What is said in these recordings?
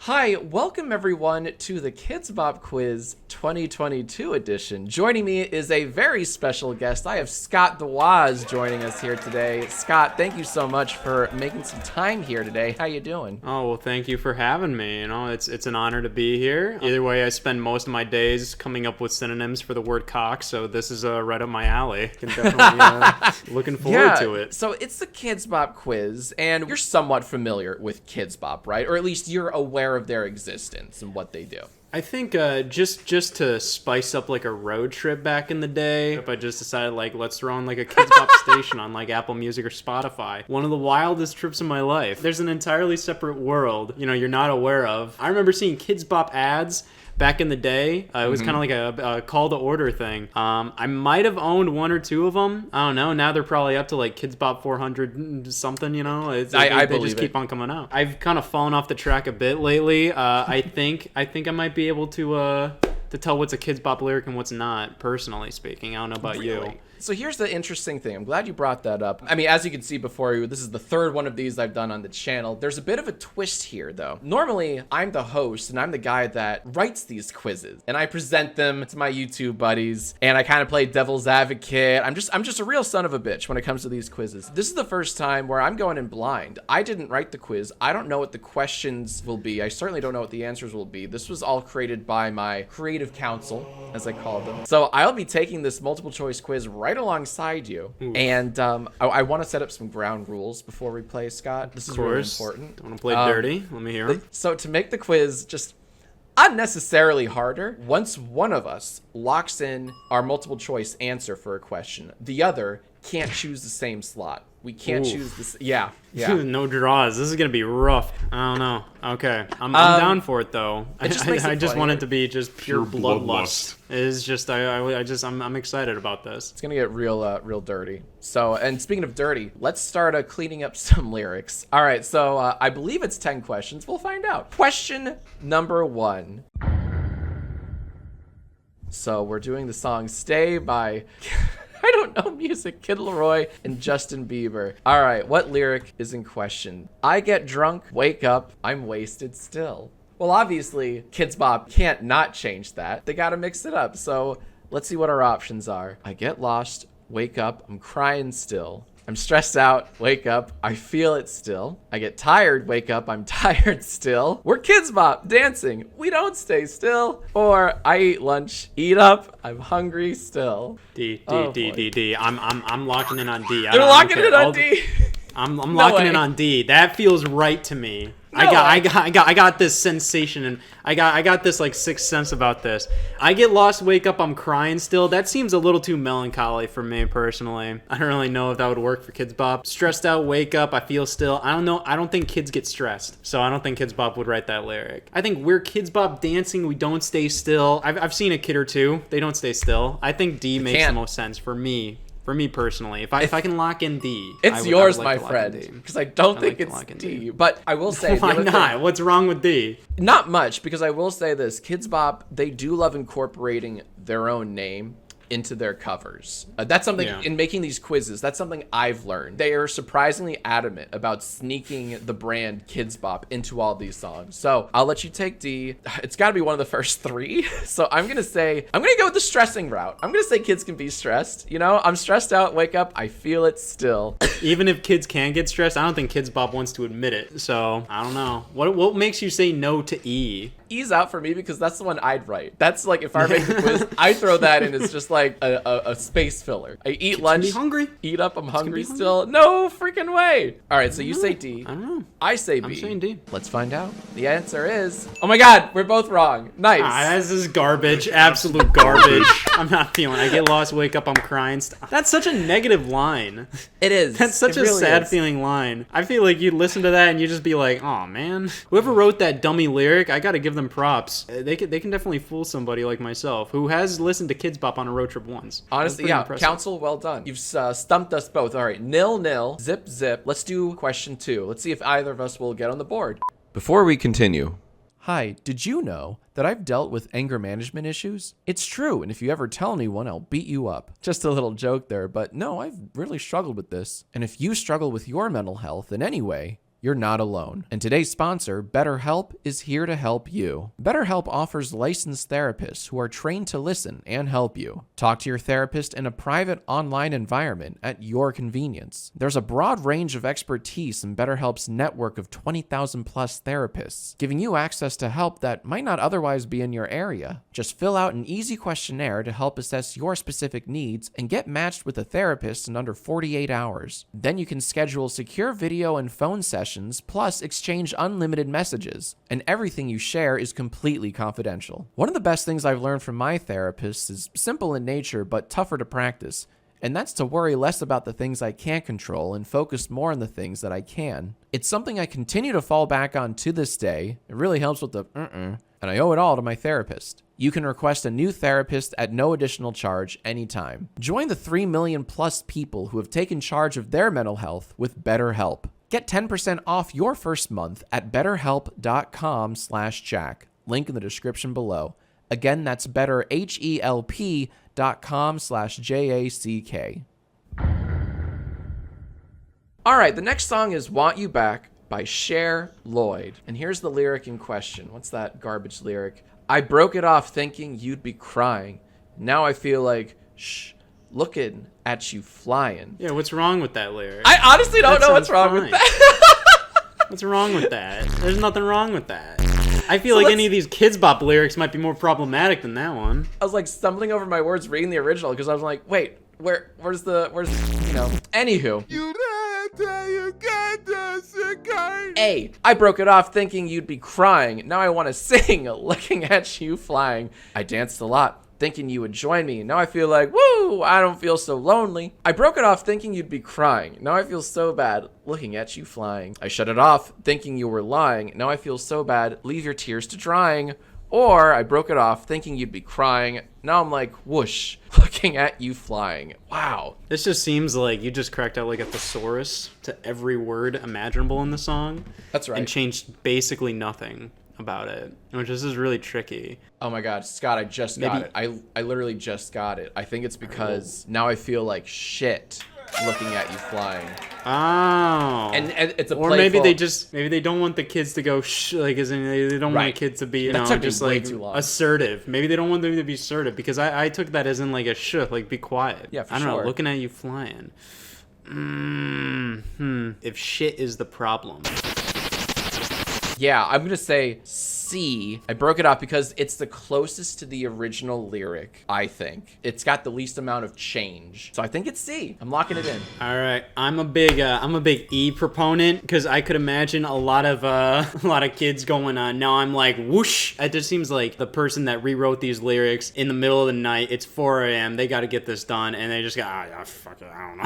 Hi, welcome everyone to the Kidzbop Quiz 2022 edition. Joining me is a very special guest. I have Scott the Woz joining us here today. Scott, thank you so much for making some time here today. How you doing? Oh, well, thank you for having me. You know, it's an honor to be here. Either way, I spend most of my days coming up with synonyms for the word cock, so this is right up my alley. Can definitely looking forward to it. So it's the Kidzbop Quiz, and you're somewhat familiar with Kidz Bop, right? Or at least you're aware of their existence and what they do. I think just to spice up like a road trip back in the day, if I just decided like let's throw on like a Kidz Bop station on like Apple Music or Spotify. One of the wildest trips of my life. There's an entirely separate world, you know, you're not aware of. I remember seeing Kidz Bop ads back in the day. It was kind of like a call to order thing. I might have owned one or two of them. I don't know. Now they're probably up to like Kidzbop 400 something, you know? They just keep on coming out. I've kind of fallen off the track a bit lately. I think I might be able to tell what's a Kidz Bop lyric and what's not, personally speaking. I don't know about you. So here's the interesting thing. I'm glad you brought that up. I mean, as you can see before you, this is the third one of these I've done on the channel. There's a bit of a twist here, though. Normally, I'm the host, and I'm the guy that writes these quizzes, and I present them to my YouTube buddies, and I kind of play devil's advocate. I'm just a real son of a bitch when it comes to these quizzes. This is the first time where I'm going in blind. I didn't write the quiz. I don't know what the questions will be. I certainly don't know what the answers will be. This was all created by my creative council, as I call them. So I'll be taking this multiple choice quiz right alongside you. And I want to set up some ground rules before we play, Scott. This is really important. Want to play dirty? Let me hear them. So to make the quiz just unnecessarily harder, once one of us locks in our multiple choice answer for a question, the other can't choose the same slot. We can't choose this. Yeah. No draws. This is gonna be rough. I don't know. Okay, I'm down for it though. I just want it to be just pure bloodlust. It is just I'm excited about this. It's gonna get real dirty. So, and speaking of dirty, let's start cleaning up some lyrics. All right. So I believe it's 10 questions. We'll find out. Question number 1. So we're doing the song "Stay" by I don't know music, Kid Laroi and Justin Bieber. All right, what lyric is in question? I get drunk, wake up, I'm wasted still. Well, obviously, Kidz Bop can't not change that. They gotta mix it up. So let's see what our options are. I get lost, wake up, I'm crying still. I'm stressed out, wake up, I feel it still. I get tired, wake up, I'm tired still. We're Kidz Bop, dancing, we don't stay still. Or I eat lunch, eat up, I'm hungry still. D. I'm locking in on D. You're locking in on D? I'm locking in on D. That feels right to me. I got this sensation, and I got this like sixth sense about this. I get lost, wake up, I'm crying still. That seems a little too melancholy for me personally. I don't really know if that would work for Kidz Bop. Stressed out, wake up, I feel still. I don't know. I don't think kids get stressed, so I don't think Kidz Bop would write that lyric. I think we're Kidz Bop dancing, we don't stay still. I've seen a kid or two. They don't stay still. I think D makes the most sense for me. For me personally, if I can lock in D, it's yours, my friend, because I don't think it's D. But I will say, why not? What's wrong with D? Not much, because I will say this: Kidz Bop, they do love incorporating their own name into their covers. That's something in making these quizzes, that's something I've learned. They are surprisingly adamant about sneaking the brand Kidz Bop into all these songs. So I'll let you take D. It's got to be one of the first 3. So I'm going to go with the stressing route. I'm going to say kids can be stressed. You know, I'm stressed out, wake up, I feel it still. Even if kids can get stressed, I don't think Kidz Bop wants to admit it. So I don't know. What makes you say no to E? E's out for me because that's the one I'd write. That's like, if I make the quiz, I throw that in as just like a space filler. I eat lunch, be hungry. Eat up, I'm hungry still. No freaking way. All right, so you say D. I don't know. I say B. I'm saying D. Let's find out. The answer is, oh my God, we're both wrong. Nice. This is garbage. Absolute garbage. I'm not feeling it. I get lost, wake up, I'm crying. That's such a negative line. It is. That's such a sad feeling line. I feel like you'd listen to that and you'd just be like, oh man. Whoever wrote that dummy lyric, I gotta give them props. They can definitely fool somebody like myself who has listened to Kidz Bop on a road trip once. Honestly, yeah, impressive. Counsel, well done. You've stumped us both. All right, 0-0, zip. Let's do question 2. Let's see if either of us will get on the board. Before we continue, hi, did you know that I've dealt with anger management issues? It's true, and if you ever tell anyone, I'll beat you up. Just a little joke there, but no, I've really struggled with this. And if you struggle with your mental health in any way, you're not alone. And today's sponsor, BetterHelp, is here to help you. BetterHelp offers licensed therapists who are trained to listen and help you. Talk to your therapist in a private online environment at your convenience. There's a broad range of expertise in BetterHelp's network of 20,000 plus therapists, giving you access to help that might not otherwise be in your area. Just fill out an easy questionnaire to help assess your specific needs and get matched with a therapist in under 48 hours. Then you can schedule secure video and phone sessions, plus exchange unlimited messages, and everything you share is completely confidential. One of the best things I've learned from my therapist is simple in nature but tougher to practice, and that's to worry less about the things I can't control and focus more on the things that I can. It's something I continue to fall back on to this day. It really helps with the and I owe it all to my therapist. You can request a new therapist at no additional charge anytime. Join the 3 million plus people who have taken charge of their mental health with BetterHelp. Get 10% off your first month at betterhelp.com/Jack. Link in the description below. Again, that's betterhelp.com/JACK. All right, the next song is Want You Back by Cher Lloyd. And here's the lyric in question. What's that garbage lyric? I broke it off thinking you'd be crying. Now I feel like, looking at you flying. Yeah, what's wrong with that lyric? I honestly don't know what's wrong with that. What's wrong with that? There's nothing wrong with that. I feel like any of these Kidz Bop lyrics might be more problematic than that one. I was like stumbling over my words reading the original because I was like, wait, where's anywho. Hey, I broke it off thinking you'd be crying. Now I want to sing, looking at you flying. I danced a lot, thinking you would join me. Now I feel like, woo, I don't feel so lonely. I broke it off thinking you'd be crying. Now I feel so bad, looking at you flying. I shut it off, thinking you were lying. Now I feel so bad, leave your tears to drying. Or I broke it off thinking you'd be crying. Now I'm like, whoosh, looking at you flying. Wow. This just seems like you just cracked out like a thesaurus to every word imaginable in the song. That's right. And changed basically nothing about it, which is really tricky. Oh my God, Scott, I just got it. I literally just got it. I think it's because now I feel like shit looking at you flying. Oh. And it's a or playful... maybe they don't want the kids to go like as in they don't want the kids to be just like assertive. Maybe they don't want them to be assertive because I took that as in like a like be quiet. Yeah, for I don't sure. know, looking at you flying. If shit is the problem. Yeah, I'm gonna say C. I broke it off because it's the closest to the original lyric, I think. It's got the least amount of change. So I think it's C. I'm locking it in. All right, I'm a big E proponent because I could imagine a lot of kids going on. Now I'm like, whoosh. It just seems like the person that rewrote these lyrics in the middle of the night. It's 4 a.m. They got to get this done, and they just got fuck it. I don't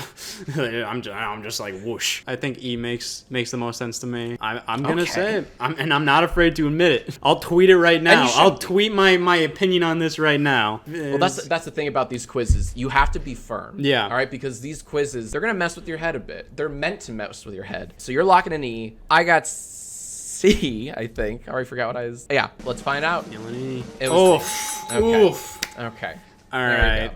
know. I'm just like whoosh. I think E makes the most sense to me. I'm gonna say it. I'm not afraid to admit it. I'll tweet it right now. I'll tweet my opinion on this right now. Well, that's the thing about these quizzes. You have to be firm. Yeah. All right, because these quizzes, they're going to mess with your head a bit. They're meant to mess with your head. So you're locking in E. I got C, I think. I already forgot what I was. Yeah, let's find out. E. It was Oof. okay. Oof. Okay. All right.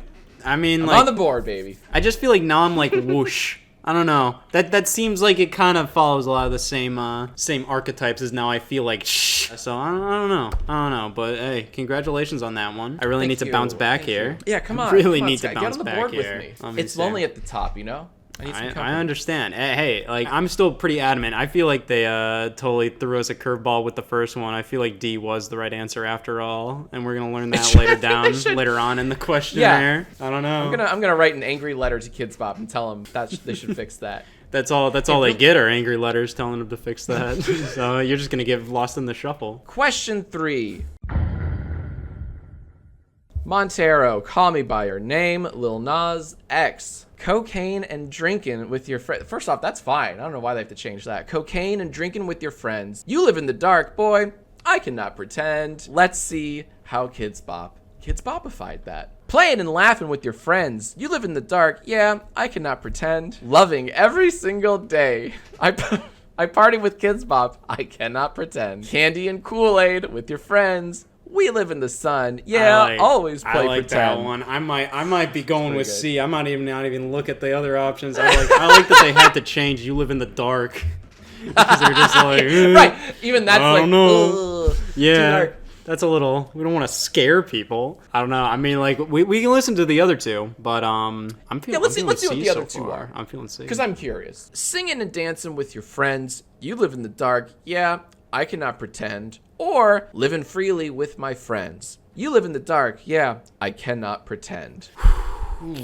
I mean, I'm like on the board, baby. I just feel like now I'm like whoosh. I don't know. That seems like it kind of follows a lot of the same archetypes as now I feel like shh. So I don't know. But hey, congratulations on that one. I really need to bounce back here. Yeah, come on. Really come on, need to Scott. bounce Get on the back board here. with me. It's lonely at the top, you know? I need some company. I understand. Hey, like I'm still pretty adamant. I feel like they totally threw us a curveball with the first one. I feel like D was the right answer after all, and we're gonna learn that later on in the questionnaire. Yeah. I don't know. I'm gonna write an angry letter to Kidz Bop and tell them that they should fix that. That's all they get are angry letters telling them to fix that. So you're just gonna get lost in the shuffle. Question 3. Montero, Call Me By Your Name, Lil Nas X. Cocaine and drinking with your friends. First off, that's fine. I don't know why they have to change that. Cocaine and drinking with your friends. You live in the dark, boy. I cannot pretend. Let's see how Kidz Bopified that. Playing and laughing with your friends. You live in the dark. Yeah, I cannot pretend. Loving every single day. I party with Kidz Bop. I cannot pretend. Candy and Kool-Aid with your friends. We live in the sun. Yeah, always play I like pretend. that one. I might be going with C. I might not even look at the other options. I like that they had to change. You live in the dark. Because they're just like, Right. Even that's I like, don't know. ugh, too Yeah. dark. That's a little. We don't want to scare people. I don't know. I mean, like we can listen to the other two, but I'm feeling. Let's see I'm what feeling the C other so two far. are. I'm feeling C. Because I'm curious. Singing and dancing with your friends. You live in the dark. Yeah, I cannot pretend. Or living freely with my friends. You live in the dark. Yeah, I cannot pretend.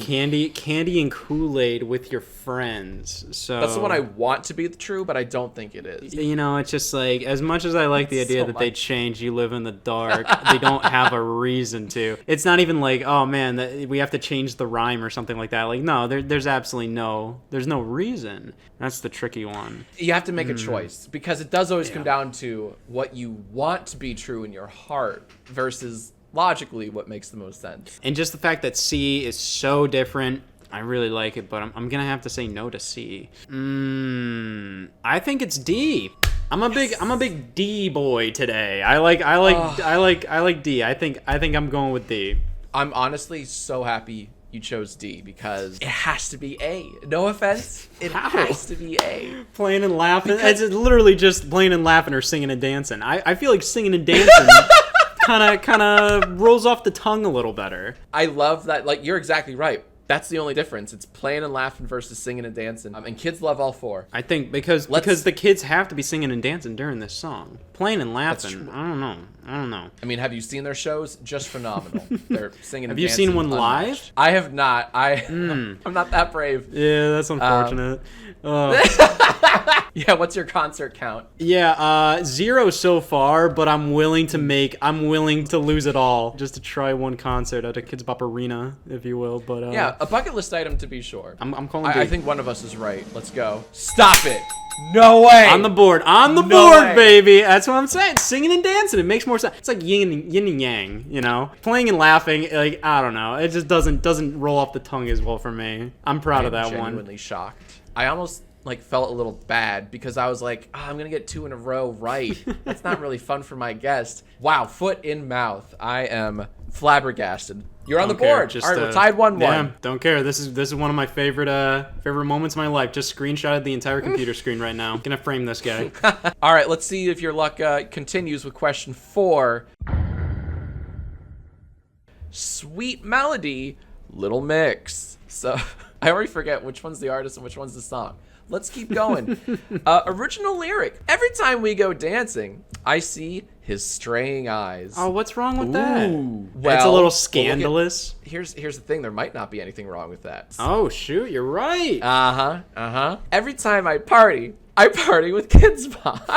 Candy and Kool-Aid with your friends. So That's the one I want to be true, but I don't think it is. You know, it's just like, as much as I like the idea So that they much. change You Live in the Dark, they don't have a reason to. It's not even like, oh man, that we have to change the rhyme or something like that. Like, no, there's absolutely there's no reason. That's the tricky one. You have to make a choice because it does always come down to what you want to be true in your heart versus logically what makes the most sense. And just the fact that C is so different, I really like it, but I'm gonna have to say no to C. I think it's D. I'm a big D boy today. I like D. I think I'm going with D. I'm honestly so happy you chose D because it has to be A. No offense, it has to be A. Playing and laughing. It's literally just playing and laughing or singing and dancing. I feel like singing and dancing kind of rolls off the tongue a little better. I love that. Like, you're exactly right. That's the only difference. It's playing and laughing versus singing and dancing. And kids love all four. I think because the kids have to be singing and dancing during this song. Playing and laughing. I don't know. I mean, have you seen their shows? Just phenomenal. They're singing and dancing. Have you seen one live? Unmatched. I have not. I'm not that brave. Yeah, that's unfortunate. Yeah, what's your concert count? Yeah, 0 so far, but I'm willing to lose it all just to try one concert at a Kidz Bop arena, if you will. But Yeah, a bucket list item to be sure. I'm calling D. I think one of us is right. Let's go. Stop it. No way. On the board, No board, way. baby. That's what I'm saying. Singing and dancing, it makes more sense. It's like yin and yang, you know. Playing and laughing, like I don't know. It just doesn't roll off the tongue as well for me. I'm proud of that one. Genuinely shocked. I almost felt a little bad because I was like, I'm gonna get 2 in a row right. That's not really fun for my guest. Wow, foot in mouth. I am flabbergasted. You're on the board. All right, we're tied 1-1. Yeah, don't care. This is one of my favorite moments of my life. Just screenshotted the entire computer screen right now. Gonna frame this guy. All right, let's see if your luck continues with question 4. Sweet Melody, Little Mix. So I already forget which one's the artist and which one's the song. Let's keep going. Original lyric. Every time we go dancing, I see his straying eyes. Oh, what's wrong with that? Well, it's a little well, scandalous. Here's the thing. There might not be anything wrong with that. Oh, shoot. You're right. Every time I party with Kidz Bop.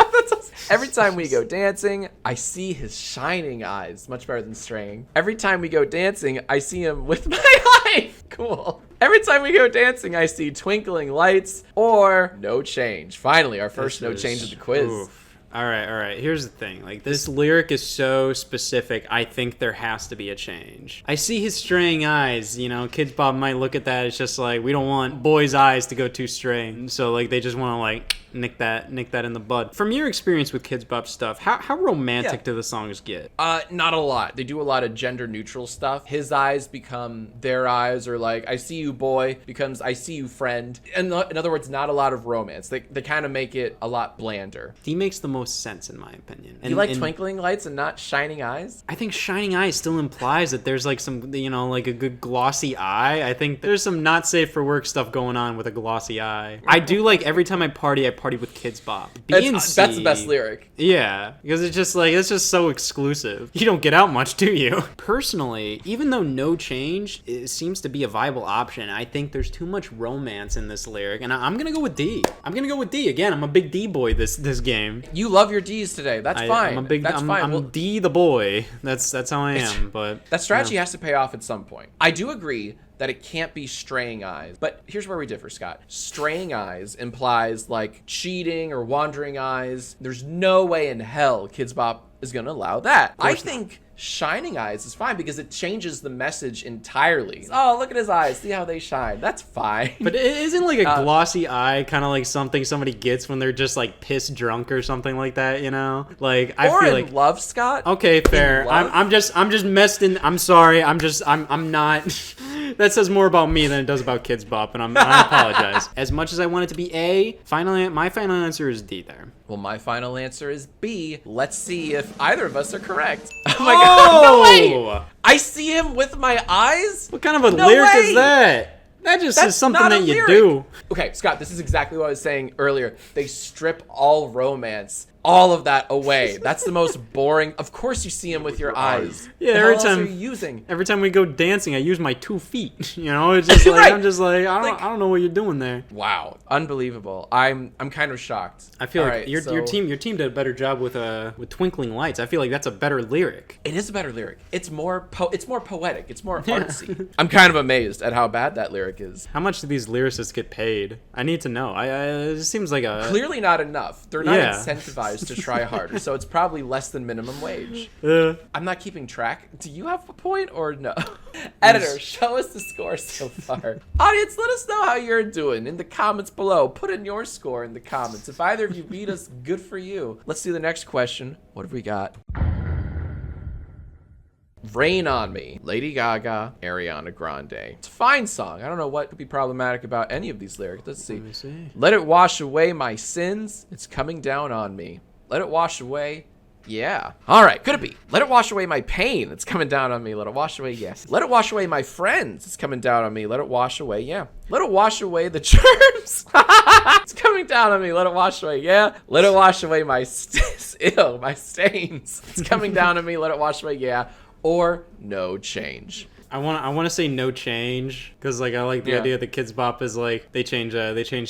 Every time we go dancing, I see his shining eyes. Much better than straying. Every time we go dancing, I see him with my eye. Cool. Every time we go dancing, I see twinkling lights or no change. Finally, our first no change of the quiz. Oof. All right. Here's the thing. Like, this lyric is so specific, I think there has to be a change. I see his straying eyes. You know, Kidz Bop might look at that. It's just like, we don't want boys' eyes to go too straying. So, like, they just want to, like, nick that in the bud. From your experience with Kidz Bop stuff, how romantic do the songs get? Not a lot. They do a lot of gender neutral stuff. His eyes become their eyes, or like, I see you, boy, becomes I see you, friend. In other words, not a lot of romance. They kind of make it a lot blander. He makes the most sense, in my opinion. You like twinkling lights and not shining eyes? I think shining eyes still implies that there's like some, you know, like a good glossy eye. I think there's some not safe for work stuff going on with a glossy eye. I do like every time I party with Kidz Bop. That's the best lyric. Yeah, because it's just so exclusive. You don't get out much, do you? Personally, even though no change seems to be a viable option, I think there's too much romance in this lyric, and I'm gonna go with D. Again. I'm a big D boy this game. You love your D's today. That's fine. I'm D the boy. That's how I am. But that strategy has to pay off at some point. I do agree that it can't be straying eyes. But here's where we differ, Scott. Straying eyes implies like cheating or wandering eyes. There's no way in hell Kidz Bop is going to allow that. I think shining eyes is fine because it changes the message entirely. Oh, look at his eyes. See how they shine. That's fine. But it isn't like a glossy eye kind of like something somebody gets when they're just like piss drunk or something like that, you know? Like I feel like love, Scott. Okay, fair. I'm just messed in. I'm sorry. I'm not That says more about me than it does about Kidz Bop, and I apologize. As much as I want it to be A, my final answer is D there. Well, my final answer is B. Let's see if either of us are correct. Oh my god, no way! I see him with my eyes? What kind of a lyric is that? That just is something that you do. Okay, Scott, this is exactly what I was saying earlier. They strip all romance, all of that away. That's the most boring. Of course you see him with your eyes. Yeah, every time. Are you using? Every time we go dancing, I use my 2 feet. You know, it's just like right. I'm just like I don't know what you're doing there. Wow, unbelievable. I'm kind of shocked. I feel like your team did a better job with Twinkling Lights. I feel like that's a better lyric. It is a better lyric. It's more poetic. It's more artsy. I'm kind of amazed at how bad that lyric is. How much do these lyricists get paid? I need to know. It seems like clearly not enough. They're not incentivized to try harder, so it's probably less than minimum wage. I'm not keeping track. Do you have a point or no? Editor, show us the score so far. Audience, let us know how you're doing in the comments below. Put in your score in the comments. If either of you beat us, good for you. Let's do the next question. What have we got? Rain on Me, Lady Gaga, Ariana Grande. It's a fine song. I don't know what could be problematic about any of these lyrics. Let's see. Let it wash away my sins. It's coming down on me. Let it wash away. Yeah. All right. Could it be? Let it wash away my pain. It's coming down on me. Let it wash away. Yes. Let it wash away my friends. It's coming down on me. Let it wash away. Yeah. Let it wash away the germs. It's coming down on me. Let it wash away. Yeah. Let it wash away my my stains. It's coming down on me. Let it wash away. Yeah. Or no change. I want to say no change because like I like the idea that Kidz Bop is like they change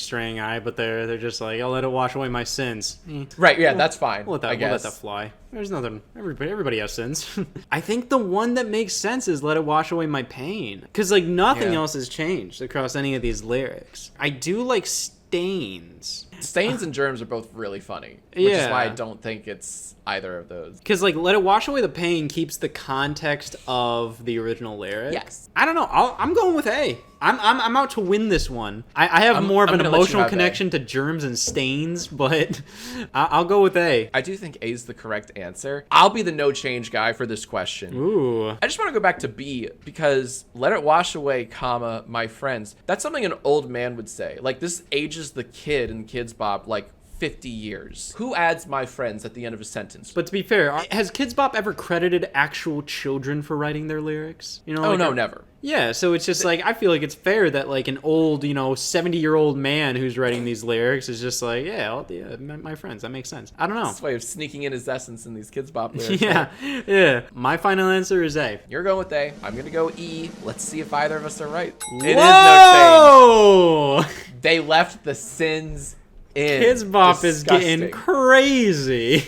straying eye, but they're just like I'll let it wash away my sins. Right? Yeah, that's fine. We'll let that fly. There's nothing. Everybody has sins. I think the one that makes sense is let it wash away my pain because like nothing else has changed across any of these lyrics. I do like stains. Stains and germs are both really funny, which is why I don't think it's either of those. Because like let it wash away the pain keeps the context of the original lyric. Yes. I don't know. I'm going with A. I'm out to win this one. I have more of an emotional connection to germs and stains, but I'll go with A. I do think A is the correct answer. I'll be the no change guy for this question. Ooh. I just want to go back to B because let it wash away, comma, my friends. That's something an old man would say. Like this ages the kid in Kidz Bop like 50 years. Who adds my friends at the end of a sentence? But to be fair, has Kidz Bop ever credited actual children for writing their lyrics? You know, no, never. Yeah, so it's just like, I feel like it's fair that like an old, 70-year-old man who's writing these lyrics is just like, my friends, that makes sense. I don't know. It's a way of sneaking in his essence in these Kidz Bop lyrics. Yeah. My final answer is A. You're going with A. I'm going to go E. Let's see if either of us are right. It is no change. They left the sins in. Kidz Bop is getting crazy.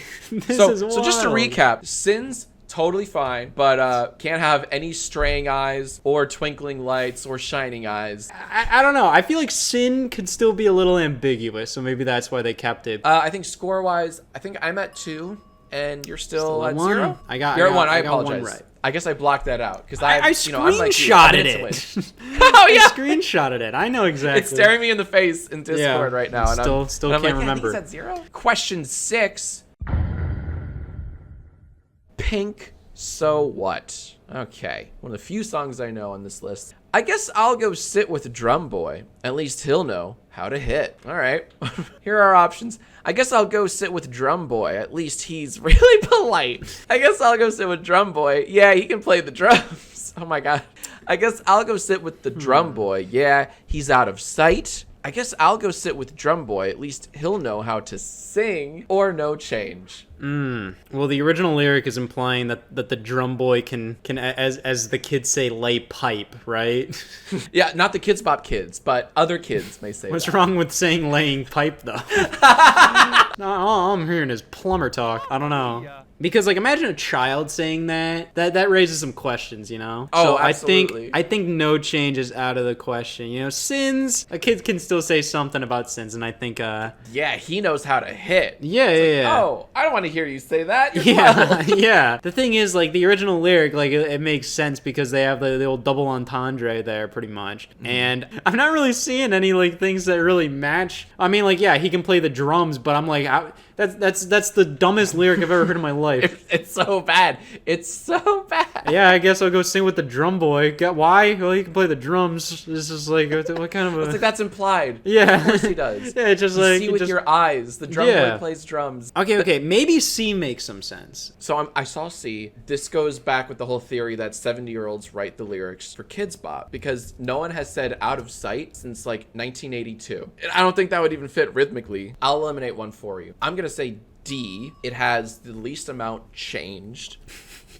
So just to recap, sins, totally fine, but can't have any straying eyes or twinkling lights or shining eyes. I don't know. I feel like sin could still be a little ambiguous, so maybe that's why they kept it. I think score-wise, I think I'm at 2, and you're still at 0? You're at 1. I apologize. 1 right. I guess I blocked that out because I screenshotted it. Oh yeah, I screenshotted it. I know exactly. It's staring me in the face in Discord right now, and still I'm can't remember. I think it's at 0. Question 6. Pink, so what? Okay, one of the few songs I know on this list. I guess I'll go sit with Drum Boy. At least he'll know how to hit. All right, here are our options. I guess I'll go sit with Drum Boy. At least he's really polite. I guess I'll go sit with Drum Boy. Yeah, he can play the drums. Oh my God. I guess I'll go sit with the Drum Boy. Yeah, he's out of sight. I guess I'll go sit with Drum Boy. At least he'll know how to sing. Or no change. Well, the original lyric is implying that the drum boy can as the kids say, lay pipe, right? Yeah, not the Kidz Bop kids, but other kids may say What's wrong with saying laying pipe, though? No, all I'm hearing is plumber talk. I don't know. Because, like, imagine a child saying that. That raises some questions, you know? Oh, so absolutely. I think no change is out of the question. You know, sins, a kid can still say something about sins, and I think, yeah, he knows how to hit. Yeah. Oh, I don't want to hear you say that. You're yeah. The thing is, like, the original lyric, like, it makes sense because they have the old double entendre there, pretty much. And I'm not really seeing any, like, things that really match. I mean, like, yeah, he can play the drums, but I'm like, That's the dumbest lyric I've ever heard in my life. It's so bad. It's so bad. Yeah, I guess I'll go sing with the drum boy. Why? Well, he can play the drums. It's just like, what kind of a... It's like that's implied. Yeah. Of course he does. Yeah, it's just You like... see with your eyes. The drum boy plays drums. Okay. Maybe C makes some sense. So I saw C. This goes back with the whole theory that 70-year-olds write the lyrics for Kidz Bop because no one has said out of sight since like 1982. And I don't think that would even fit rhythmically. I'll eliminate one for you. I'm going to say D. It has the least amount changed.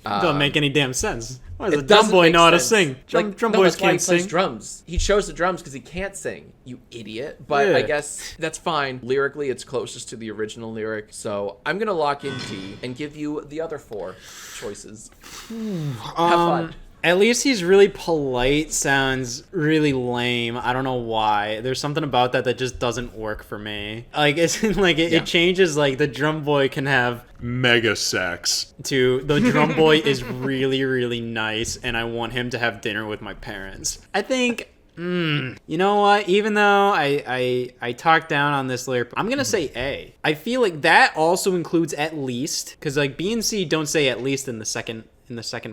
Doesn't make any damn sense. Why does It a drum doesn't boy make know how to sense. sing? Drum No, boys that's why he can't plays sing. drums. He chose the drums because he can't sing, you idiot. But Yeah. I guess that's fine. Lyrically, it's closest to the original lyric. So I'm going to lock in D and give you the other 4 choices. Have fun. At least he's really polite sounds really lame. I don't know why. There's something about that just doesn't work for me. Like it's like it changes. Like the drum boy can have mega sex to the drum boy is really, really nice and I want him to have dinner with my parents. I think you know what? Even though I talked down on this lyric, I'm gonna say A. I feel like that also includes at least, because like B and C don't say at least in the second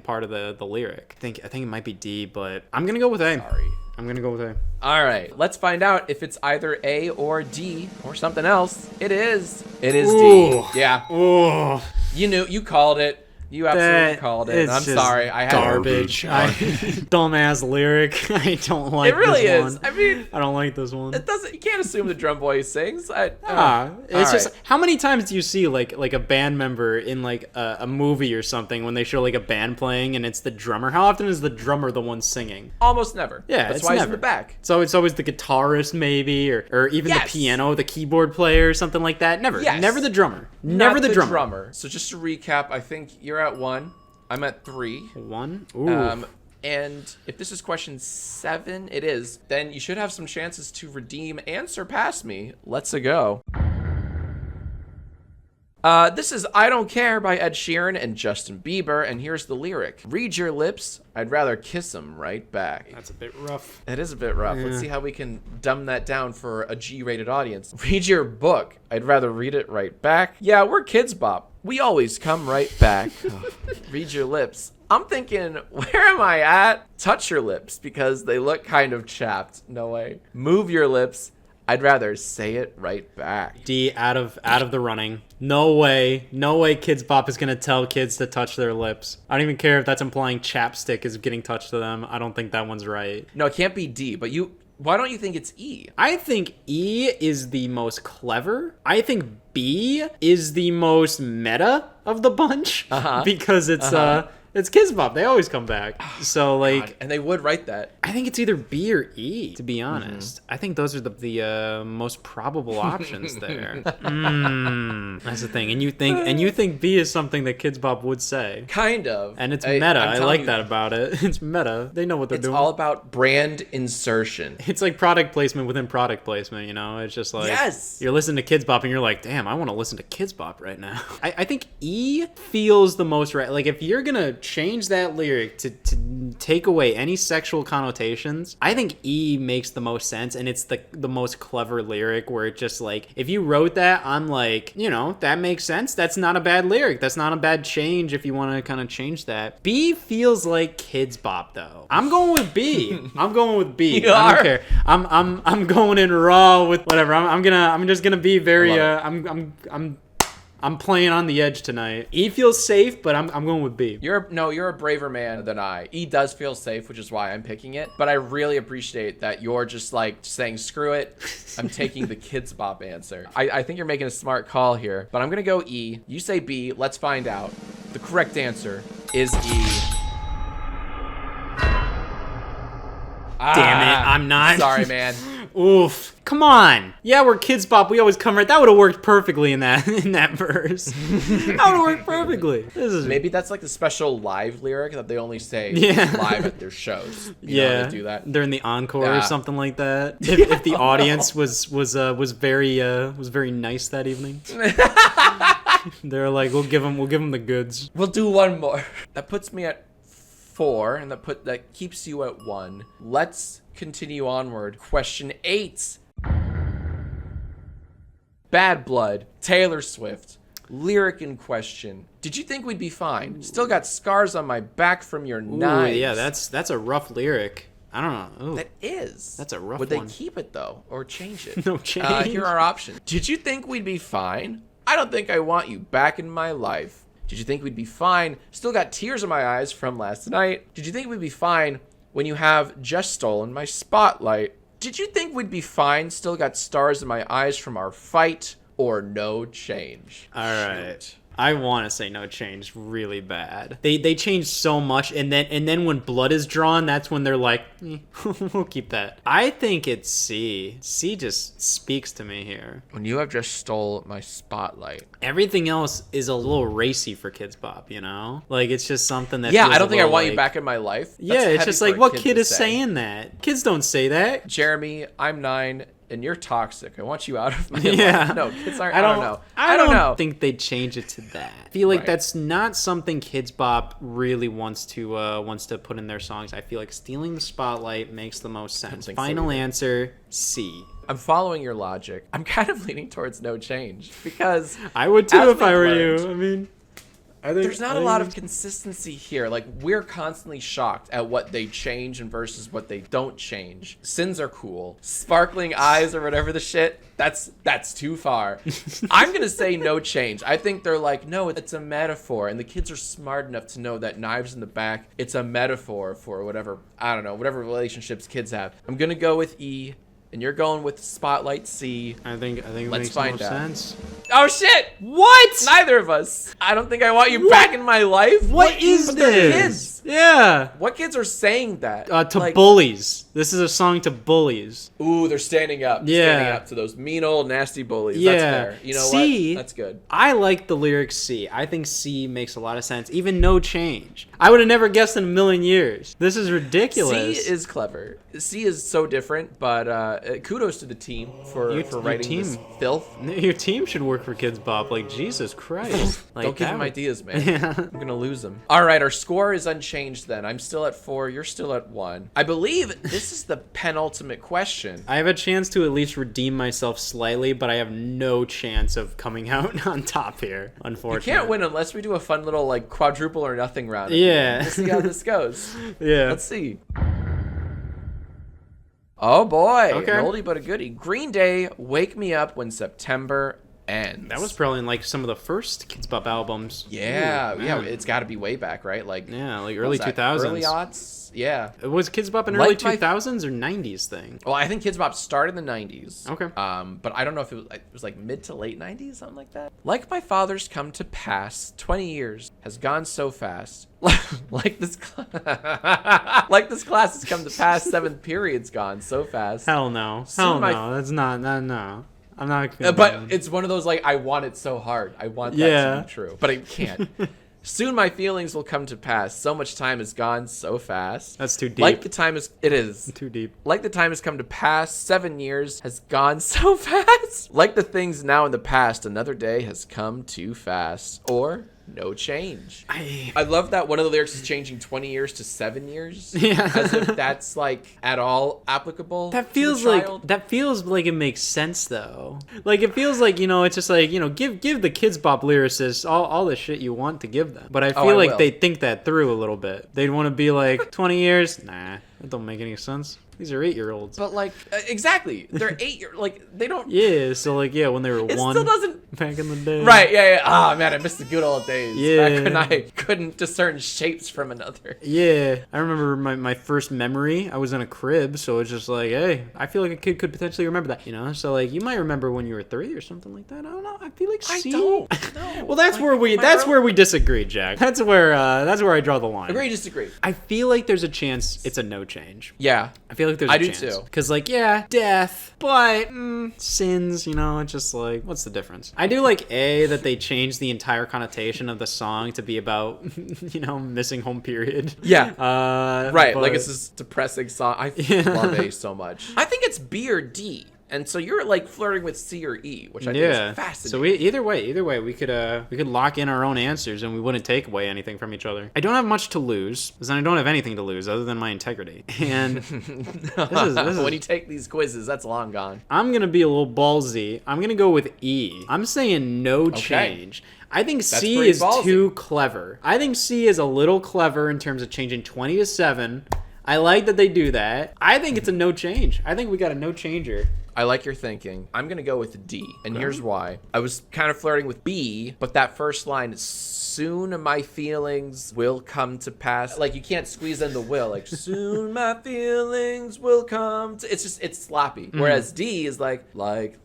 part of the lyric. I think it might be D, but I'm gonna go with A. Sorry. I'm gonna go with A. All right, let's find out if it's either A or D or something else. It is. It is Ooh. D. Yeah. Oh, You knew. You called it. You absolutely called it. it's I'm just sorry. I had garbage. Dumbass lyric. I don't like It really this is. one. I mean, I don't like this one. it doesn't. You can't assume the drum boy sings. It's All just right. how many times do you see like a band member in like a movie or something when they show like a band playing and it's the drummer? How often is the drummer the one singing? Almost never. Yeah, that's it's why he's in never. the back. So it's always the guitarist maybe or even Yes. the piano, the keyboard player or something like that. Never. Yes. Never the drummer. Never Not the drummer. So just to recap, I think you're at 1. I'm at 3. 1. Ooh. And if this is question 7, it is, then you should have some chances to redeem and surpass me. Let's go. This is I Don't Care by Ed Sheeran and Justin Bieber, and here's the lyric. Read your lips, I'd rather kiss 'em right back. That's a bit rough. It is a bit rough. Let's see how we can dumb that down for a G-rated audience. Read your book, I'd rather read it right back. Yeah, we're Kidz Bop. We always come right back. Oh, read your lips. I'm thinking, where am I at? Touch your lips because they look kind of chapped. No way. Move your lips. I'd rather say it right back. D out of the running. No way Kidz Bop is gonna tell kids to touch their lips. I don't even care if that's implying chapstick is getting touched to them. I don't think that one's right. No, it can't be D, but why don't you think it's E? I think E is the most clever. I think B is the most meta of the bunch because it's Kidz Bop. They always come back. So like, God, and they would write that. I think it's either B or E. To be honest, I think those are the most probable options there. That's the thing. And you think B is something that Kidz Bop would say. Kind of. And it's meta. I telling like you, that about it. It's meta. They know what they're It's doing. all about brand insertion. It's like product placement within product placement, you know? It's just like, Yes! You're listening to Kidz Bop and you're like, damn, I want to listen to Kidz Bop right now. I think E feels the most right. Like, if you're going to change that lyric to take away any sexual connotations, I think E makes the most sense, and it's the most clever lyric where it just like, if you wrote that, I'm like, you know, that makes sense. That's not a bad lyric. That's not a bad change if you want to kind of change that. B feels like Kidz Bop though. I'm going with B. I'm going with B. You I don't are? care. I'm going in raw with whatever. I'm just gonna be very I'm playing on the edge tonight. E feels safe, but I'm going with B. You're a braver man than I. E does feel safe, which is why I'm picking it. But I really appreciate that you're just like saying, screw it. I'm taking the Kidz Bop answer. I think you're making a smart call here, but I'm going to go E. You say B. Let's find out. The correct answer is E. Damn it, I'm not. Sorry, man. Oof. Come on. Yeah, we're Kidz Bop. We always come right. That would have worked perfectly in that verse. That would have worked perfectly. Maybe that's like the special live lyric that they only say live at their shows. You know, they do that during the encore or Yeah. something like that. If the audience was very nice that evening, they're like, we'll give them the goods. We'll do one more. That puts me at 4, and that keeps you at 1. Let's continue onward. Question 8. Bad Blood, Taylor Swift. Lyric in question. Did you think we'd be fine? Still got scars on my back from your knives. Yeah, that's a rough lyric. I don't know. Ooh, That is. That's a rough Would one. they keep it, though, or change it? No change. Here are options. Did you think we'd be fine? I don't think I want you back in my life. Did you think we'd be fine? Still got tears in my eyes from last night. Did you think we'd be fine when you have just stolen my spotlight? Did you think we'd be fine? Still got stars in my eyes from our fight, or no change? All right. I want to say no change really bad. They changed so much, and then when blood is drawn, that's when they're like, we'll keep that. I think it's C. C just speaks to me here. When you have just stole my spotlight. Everything else is a little racy for Kids Bop, you know? Like, it's just something that Yeah, feels I don't a think I little want you like- back in my life. That's Yeah, it's heavy just for like, a what to kid is say. saying that? Kids don't say that. Jeremy, I'm 9 and you're toxic. I want you out of my Yeah. life. No, kids aren't. I don't know. I don't don't know. think they'd change it to that. I feel like Right. that's not something Kids Bop really wants to put in their songs. I feel like stealing the spotlight makes the most sense. think so Final either. answer, C. I'm following your logic. I'm kind of leaning towards no change because I would too As if I we've were learned, you. I mean, I think there's not a lot of consistency here. Like, we're constantly shocked at what they change and versus what they don't change. Sins are cool. Sparkling eyes or whatever the shit, that's too far. I'm gonna say no change. I think they're like, no, it's a metaphor, and the kids are smart enough to know that knives in the back, it's a metaphor for whatever, I don't know, whatever relationships kids have. I'm gonna go with E, and you're going with Spotlight C. I think it Let's makes find more out. sense. Oh shit! What? Neither of us. I don't think I want you back in my life. What is But they're this? kids. Yeah. What kids are saying that? To Like, bullies. This is a song to bullies. ooh, they're standing up. Yeah. Standing up to those mean old nasty bullies. Yeah. That's fair. You know C, what? That's good. I like the lyric C. I think C makes a lot of sense. Even no change. I would have never guessed in a million years. This is ridiculous. C is clever. C is so different, but kudos to the team for Your writing this team. filth. Your team should work for Kids Bop. Like, Jesus Christ. Like, Don't give that him would- ideas, man. Yeah. I'm gonna lose them. All right, our score is unchanged then. I'm still at 4. You're still at 1. I believe this is the penultimate question. I have a chance to at least redeem myself slightly, but I have no chance of coming out on top here, You unfortunately. can't win unless we do a fun little like quadruple or nothing round. Yeah. We'll see how this goes. Yeah. Let's see. Oh boy. Okay. An oldie but a goodie. Green Day, Wake Me Up When September Ends. That was probably in like some of the first Kids Bop albums. Yeah, Ooh, yeah. man. It's got to be way back, right? Like Yeah, like what early was that? 2000s. Early aughts. Yeah. Was Kids Bop an Like early my- 2000s or 90s thing? Well, I think Kidz Bop started in the 90s. Okay. But I don't know if it was like mid to late 90s, something like that. Like my father's come to pass, 20 years has gone so fast. like this like this class has come to pass, 7th period's gone so fast. Hell no. Soon Hell my- no. That's not. No. I'm not. Gonna But it's one of those like I want it so hard. I want that Yeah. to be true, but I can't. Soon my feelings will come to pass. So much time has gone so fast. That's too deep. Like the time is it is. Too deep. Like the time has come to pass, 7 years has gone so fast. Like the things now in the past, another day has come too fast. Or no change. I love that one of the lyrics is changing 20 years to 7 years. Yeah. As if that's like at all applicable. That to a feels like child. it makes sense though. Like it feels like, it's just like, give the Kids Bop lyricists all the shit you want to give them. But I feel I like will. they think that through a little bit. They'd want to be like 20 years. Nah, that don't make any sense. These are 8-year-olds. But like exactly. They're 8 year like they don't Yeah, so like when they were it one still doesn't back in the day. Right, yeah. Oh man, I miss the good old days. Yeah. Back when I couldn't discern shapes from another. Yeah, I remember my first memory. I was in a crib, so it's just like, hey, I feel like a kid could potentially remember that, So like, you might remember when you were 3 or something like that. I don't know. I feel like I C. don't know. Well, that's Like, where my we disagree, Jack. That's where I draw the line. Agree, disagree. I feel like there's a chance it's a no change. Yeah. I feel like there's I a do chance. too. Because like, yeah, death, but sins, it's just like, what's the difference? I do like that they changed the entire connotation of the song to be about, missing home period. Yeah. Right, like but- it's this depressing song. I Yeah. love A so much. I think it's B or D. And so you're like flirting with C or E, which I think is fascinating. So either way, we could lock in our own answers and we wouldn't take away anything from each other. I don't have much to lose, because I don't have anything to lose other than my integrity. And this is when you take these quizzes, that's long gone. I'm gonna be a little ballsy. I'm gonna go with E. I'm saying no change. I think C is too clever. I think C is a little clever in terms of changing 20 to 7. I like that they do that. I think it's a no change. I think we got a no changer. I like your thinking. I'm going to go with D, and here's why. I was kind of flirting with B, but that first line is soon my feelings will come to pass. Like, you can't squeeze in the will. Like, soon my feelings will come to... It's sloppy. Whereas D is like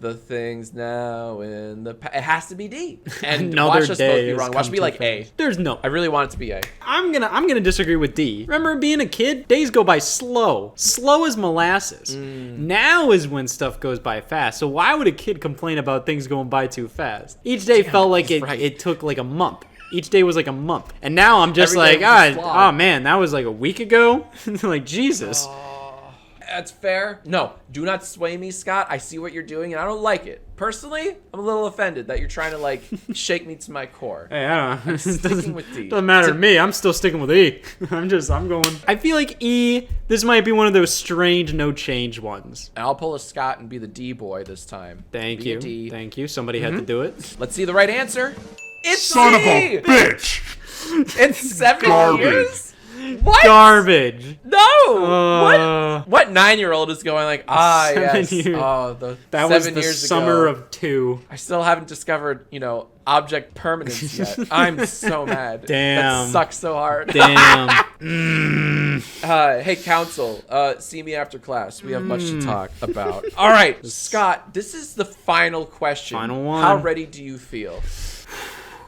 the things now in the past. It has to be D. And watch us both be wrong. Watch me like A. There's no... I really want it to be A. I'm gonna disagree with D. Remember being a kid? Days go by slow. Slow as molasses. Now is when stuff goes by fast. So why would a kid complain about things going by too fast? Each day felt like it took like a month. Each day was like a month. And now I'm just like, oh man, that was like a week ago? Like, Jesus. That's fair. No, do not sway me, Scott. I see what you're doing, and I don't like it. Personally, I'm a little offended that you're trying to, like, shake me to my core. Hey, I don't know. I'm sticking with D. Doesn't matter to me. I'm still sticking with E. I'm going. I feel like E, this might be one of those strange no change ones. And I'll pull a Scott and be the D boy this time. Thank you. Thank you. Somebody had to do it. Let's see the right answer. It's Son C! of a bitch! It's 7 years? What? Garbage. No. What 9-year-old is going like, 7 yes. years. Oh, that 7 was the years summer ago. of 2. I still haven't discovered, object permanence yet. I'm so mad. Damn. That sucks so hard. Damn. Hey, council, see me after class. We have much to talk about. All right, Scott, this is the final question. Final one. How ready do you feel?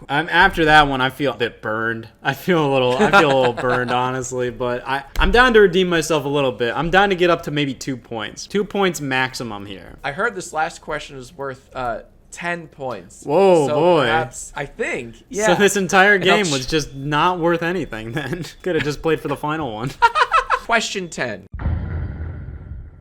After that one, I feel a bit burned. I feel a little burned, honestly. But I'm down to redeem myself a little bit. I'm down to get up to maybe 2 points. 2 points maximum here. I heard this last question is worth 10 points. Whoa, so boy. Perhaps, I think. Yeah. So this entire game was just not worth anything then. Could have just played for the final one. Question 10.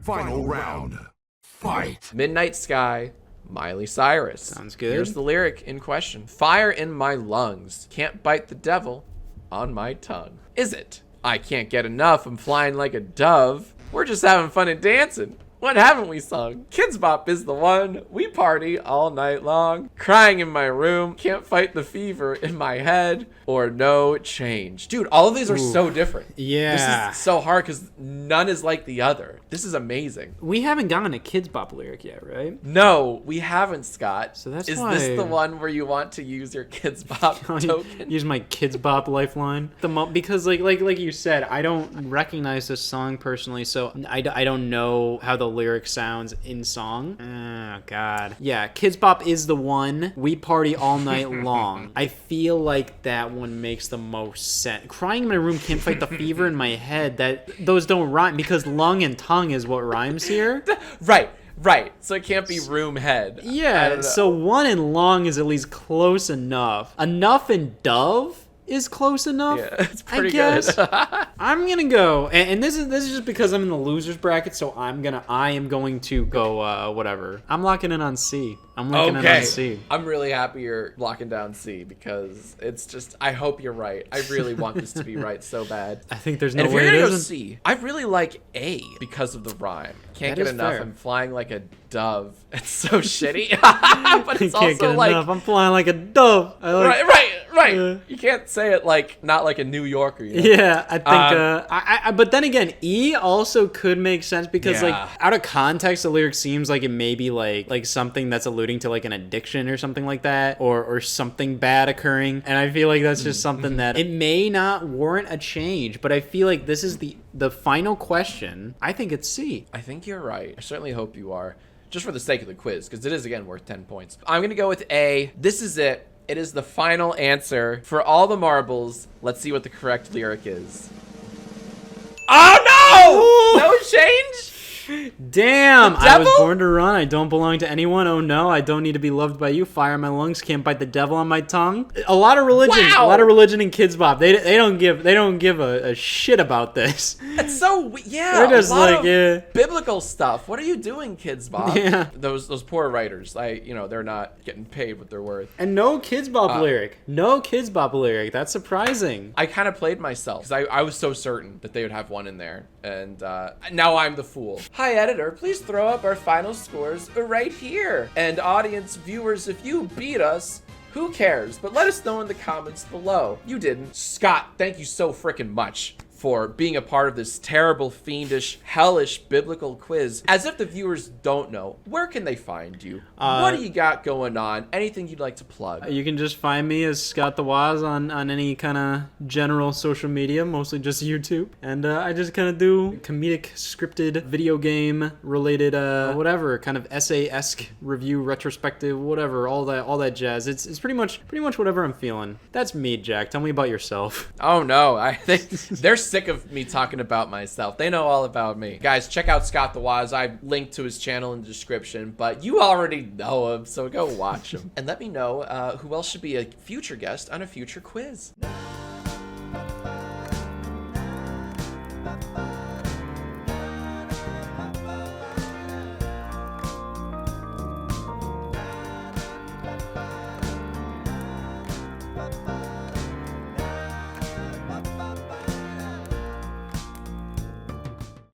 Final round. Fight. Midnight Sky. Miley Cyrus. Sounds good. Here's the lyric in question. Fire in my lungs. Can't bite the devil on my tongue. Is it? I can't get enough. I'm flying like a dove. We're just having fun and dancing. What haven't we sung? Kidz Bop is the one. We party all night long. Crying in my room. Can't fight the fever in my head. Or no change. Dude, all of these are so different. Yeah. This is so hard because none is like the other. This is amazing. We haven't gotten a Kidz Bop lyric yet, right? No, we haven't, Scott. So that's Is why... this the one where you want to use your Kidz Bop token? Use my Kidz Bop lifeline. Because like you said, I don't recognize this song personally, so I don't know how the lyric sounds in song. Oh god. Yeah, Kidz Bop is the one. We party all night long. I feel like that one makes the most sense. Crying in my room, can't fight the fever in my head. Those don't rhyme because lung and tongue is what rhymes here. Right. So it can't be room head. Yeah, so one in long is at least close enough. Enough in dove is close enough. Yeah, it's pretty I guess. good. I'm gonna go, and this is just because I'm in the losers bracket, so I am going to go whatever. I'm locking in on C. I'm locking in on C. I'm really happy you're locking down C because it's just, I hope you're right. I really want this to be right so bad. I think there's no and if way you're it gonna go isn't. C, I really like A because of the rhyme. Can't That get is enough. fair. I'm flying like a dove. It's so shitty. But it's I can't also get like enough. I'm flying like a dove. right. You can't say it like not like a New Yorker. Yeah, I think. But then again, E also could make sense because like out of context, the lyric seems like it may be like something that's alluding to like an addiction or something like that, or something bad occurring. And I feel like that's just something that it may not warrant a change. But I feel like this is the final question. I think it's C. I think you're right. I certainly hope you are. Just for the sake of the quiz, because it is, again, worth 10 points. I'm going to go with A. This is it. It is the final answer. For all the marbles, let's see what the correct lyric is. Oh, no! No change? Damn! The I was devil? born to run. I don't belong to anyone. Oh no, I don't need to be loved by you. Fire in my lungs. Can't bite the devil on my tongue. A lot of religion. Wow! A lot of religion in Kidzbop. Bop. They don't give a shit about this. It's so yeah. They're just a lot like, of yeah. biblical stuff. What are you doing, Kidz Bop? Yeah. Those poor writers. They're not getting paid what they're worth. And no Kidzbop lyric. No Kidzbop lyric. That's surprising. I kind of played myself because I was so certain that they would have one in there, and now I'm the fool. Hi, editor. Please throw up our final scores right here. And audience viewers, if you beat us, who cares? But let us know in the comments below. You didn't. Scott, thank you so freaking much for being a part of this terrible, fiendish, hellish biblical quiz. As if the viewers don't know, where can they find you? What do you got going on? Anything you'd like to plug? You can just find me as Scott the Woz on any kind of general social media, mostly just YouTube. And I just kind of do comedic, scripted, video game related, whatever, kind of essay-esque review, retrospective, whatever, all that jazz. It's pretty much whatever I'm feeling. That's me, Jack. Tell me about yourself. Oh no, I think they're sick of me talking about myself. They know all about me. Guys, check out Scott the Woz. I linked to his channel in the description, but you already know him, so go watch him. And let me know who else should be a future guest on a future quiz.